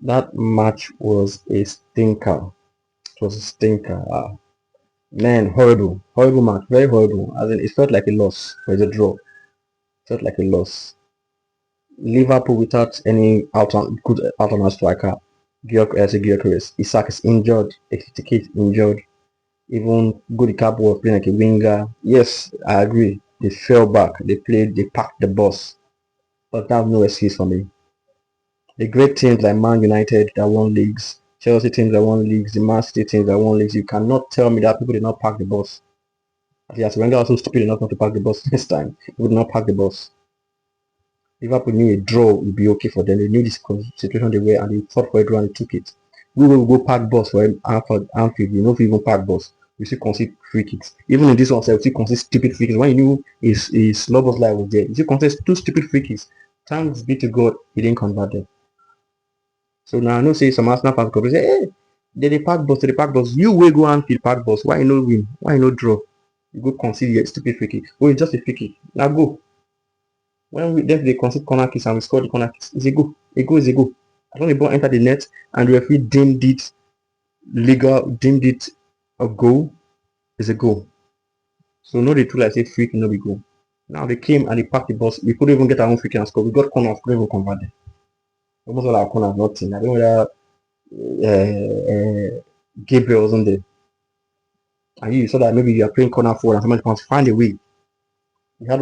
That match was a stinker. It was a stinker. Man, horrible. Horrible match. Very horrible. As in, it felt like a loss. It was a draw. It felt like a loss. Liverpool without any good out-and-out striker. Gyokeres. Isak is injured. Ekitike is injured. Even Goodicap was playing like a winger. Yes, I agree. They fell back. They packed the bus. But that's no excuse for me. The great teams like Man United that won leagues, Chelsea teams that won leagues, the Man City teams that won leagues, you cannot tell me that people did not pack the bus. Yes, Wenger also stupid enough not to pack the bus this time. He would not pack the bus. Liverpool knew a draw would be okay for them. They knew this situation they were and they fought for it and they took it. We will go pack bus for Anfield. You know if we even pack bus. We still concede free kicks. Even in this one, we still concede stupid free kicks. When you knew his Lobos life was there, you still concede two stupid free kicks. Thanks be to God, he didn't convert them. So now I know say some Arsenal fans go say, hey, they pack bus. You will go and feel pack bus. Why no win? Why no draw? You go concede your stupid free kick. Oh, it's just a free kick. Now go. When they concede corner kicks and we score the corner kicks, it's a go. A go is a go. As long as the ball enter the net and the referee deemed it a goal, it's a goal. So no, they two like say free kick, no be goal. Now they came and they packed the bus. We couldn't even get our own free kick and score. We got corners, couldn't even convert them. Almost all our corners, nothing. I don't know whether Gabriel wasn't there. And you saw that maybe you are playing corner forward and somebody can find a way. We had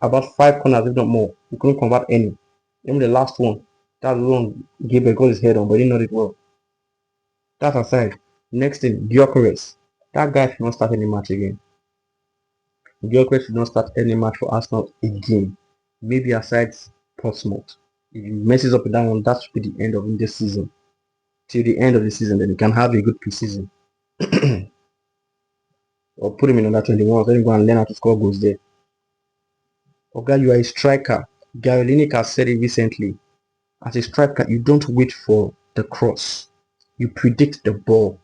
about 5 corners, if not more. We couldn't convert any. Even the last one, that's the one Gabriel got his head on, but he didn't know it well. That aside, next thing, Gyokeres. That guy should not start any match again. Gyokeres should not start any match for Arsenal again. Maybe aside Portsmouth. If he messes up with that one, that should be the end of this season. Till the end of the season, then he can have a good preseason. Or put him in under 21, let him go and learn how to score goals there. Okay, you are a striker. Gary Lineker has said it recently. As a striker, you don't wait for the cross. You predict the ball.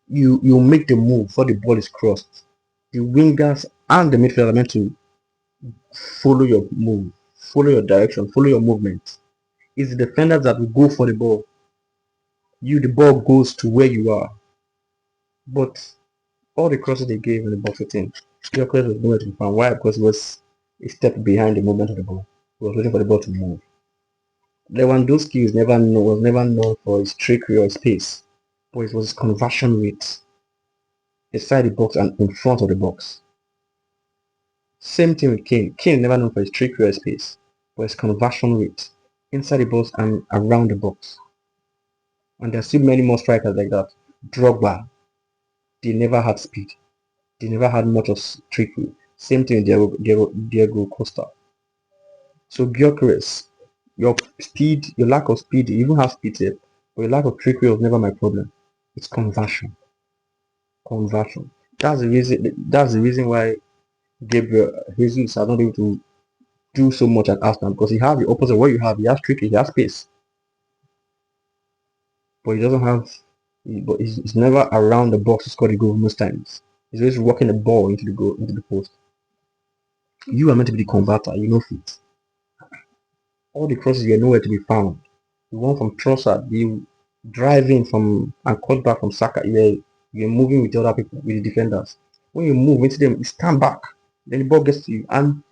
You make the move before the ball is crossed. The wingers and the midfielder are meant to follow your move, follow your direction, follow your movement. It's the defenders that will go for the ball. The ball goes to where you are. But all the crosses they gave in the box 18, Gyokeres was nowhere to be found. Why? Because he was a step behind the movement of the ball. He was waiting for the ball to move. Lewandowski was never known for his trickery or his pace, but it was his conversion rate inside the box and in front of the box. Same thing with Kane. Kane never known for his trickery or his pace, but his conversion rate inside the box and around the box. And there's still many more strikers like that. Drogba, they never had speed. They never had much of trickery. Same thing with Diego Costa. So Gyokeres, your lack of speed, you even have speed there, but your lack of trickery was never my problem. It's conversion. Conversion. That's the reason. That's the reason why Gabriel Jesus has not been able to do so much at Arsenal because he has the opposite. What you have, he has trickery, he has pace, but he doesn't have. But he's never around the box to score the goal most times. He's always walking the ball into the goal, into the post. You are meant to be the converter. You know fit. All the crosses were nowhere to be found. The one from Trossard, you driving from and cut back from Saka, you're moving with the other people, with the defenders. When you move into them, you stand back. Then the ball gets to you. And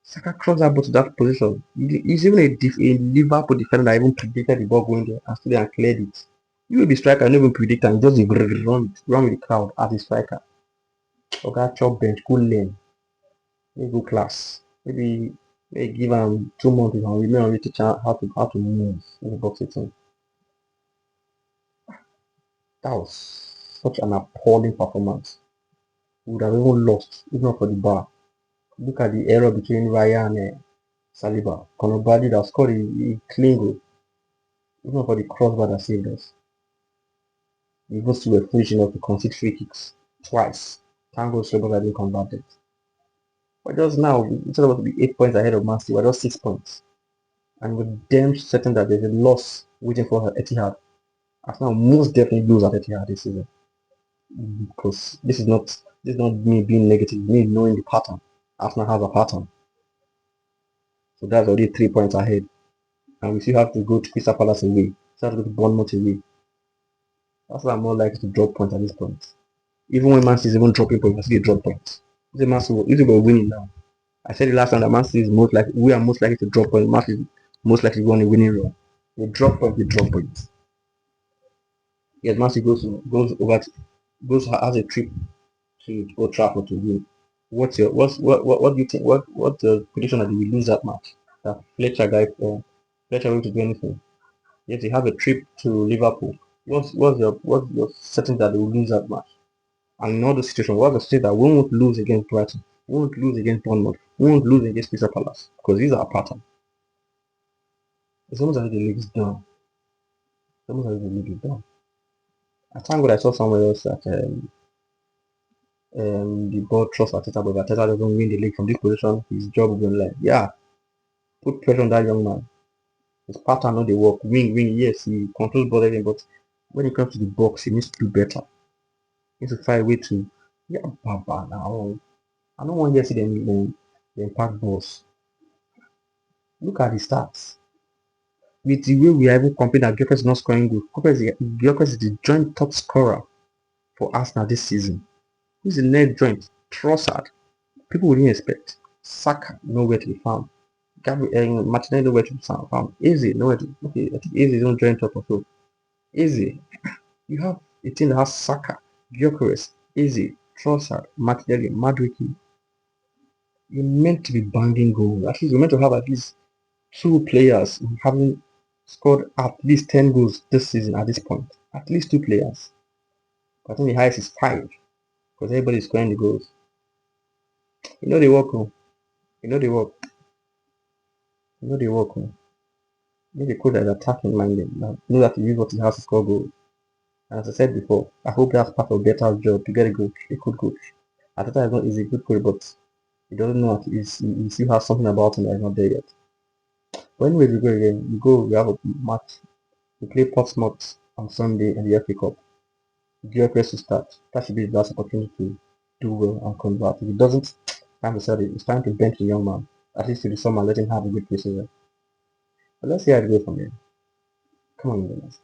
Saka crossed that ball to that position. He's even a Liverpool defender that even predicted the ball going there and still and cleared it. You will be striker, never even predict and just run with the crowd as a striker. Okay, chop bench, cool lane, maybe go class. Maybe give him 2 months and remain on teach how to move in the box 18. That was such an appalling performance. We would have even lost if not for the bar. Look at the error between Raya and Saliba. Conor Bradley that scored a clean goal. If not for the crossbar that saved us. We both were foolish enough to concede free kicks twice. Thank God Saliba didn't convert it. But just now, instead of to be 8 points ahead of Man City, we're just 6 points. And with them certain that there's a loss waiting for Etihad. Arsenal most definitely lose at Etihad this season. Because this is not me being negative, me knowing the pattern. Arsenal has a pattern. So that's already 3 points ahead. And we still have to go to Crystal Palace away. Start to go to Bournemouth away. That's why I'm more likely to drop points at this point. Even when Man City is even dropping points, I still drop points. If they were winning now, I said the last time that Man City is most likely, we are most likely to drop points. Man City is most likely to go on a winning run. They drop points, they drop points. Yes, Man City goes has a trip to Old Trafford to win. What do you think? What's the prediction that they will lose that match? That Fletcher will to do anything. Yes, they have a trip to Liverpool. What's your certain that they will lose that match? And in all those situations, what's the state that we won't lose against Brighton, we won't lose against Bournemouth, we won't lose against Crystal Palace because these are a pattern. It's almost like the league is done. It's almost like the league is done. I thank God I saw somewhere else that the board trusts Arteta, but if Arteta doesn't win the league from this position, his job will be like, yeah, put pressure on that young man. His pattern on the work, wing, yes, he controls ball everything, but when it comes to the box, he needs to do better. He needs to find a way to, yeah, Baba now. I don't want to see them impact balls. Look at the stats. With the way we are even complaining that Gyokeres is not scoring goals, Gyokeres is the joint top scorer for Arsenal this season. Who's the next joint? Trossard. People wouldn't expect. Saka, nowhere to be found. Martinelli, nowhere to be found. Easy, nowhere to. Okay, I think Easy is not joint top of so. Easy. You have a team that has Saka, Gyokeres, Easy, Trossard, Martinelli, Madriki. You're meant to be banging goals. At least you're meant to have at least two players having scored at least 10 goals this season at this point. At least two players. I think the highest is 5 because everybody is scoring the goals. You know they work, oh. You know they work. You know they work, oh. You know the coach that is attacking minded. You know that he use what he has to score goals. And as I said before, I hope that's part of better job to get a good coach. Arteta is a good coach, but he doesn't know he still has something about him that is not there yet. But anyway, we go again. We have a match. We play Portsmouth on Sunday in the FA Cup. Gyokeres to start. That should be the last opportunity to do well and convert. If it doesn't, time to sell it. It's time to bench the young man. At least to the summer, let him have a good preseason. But let's see how it goes from here. Come on, guys.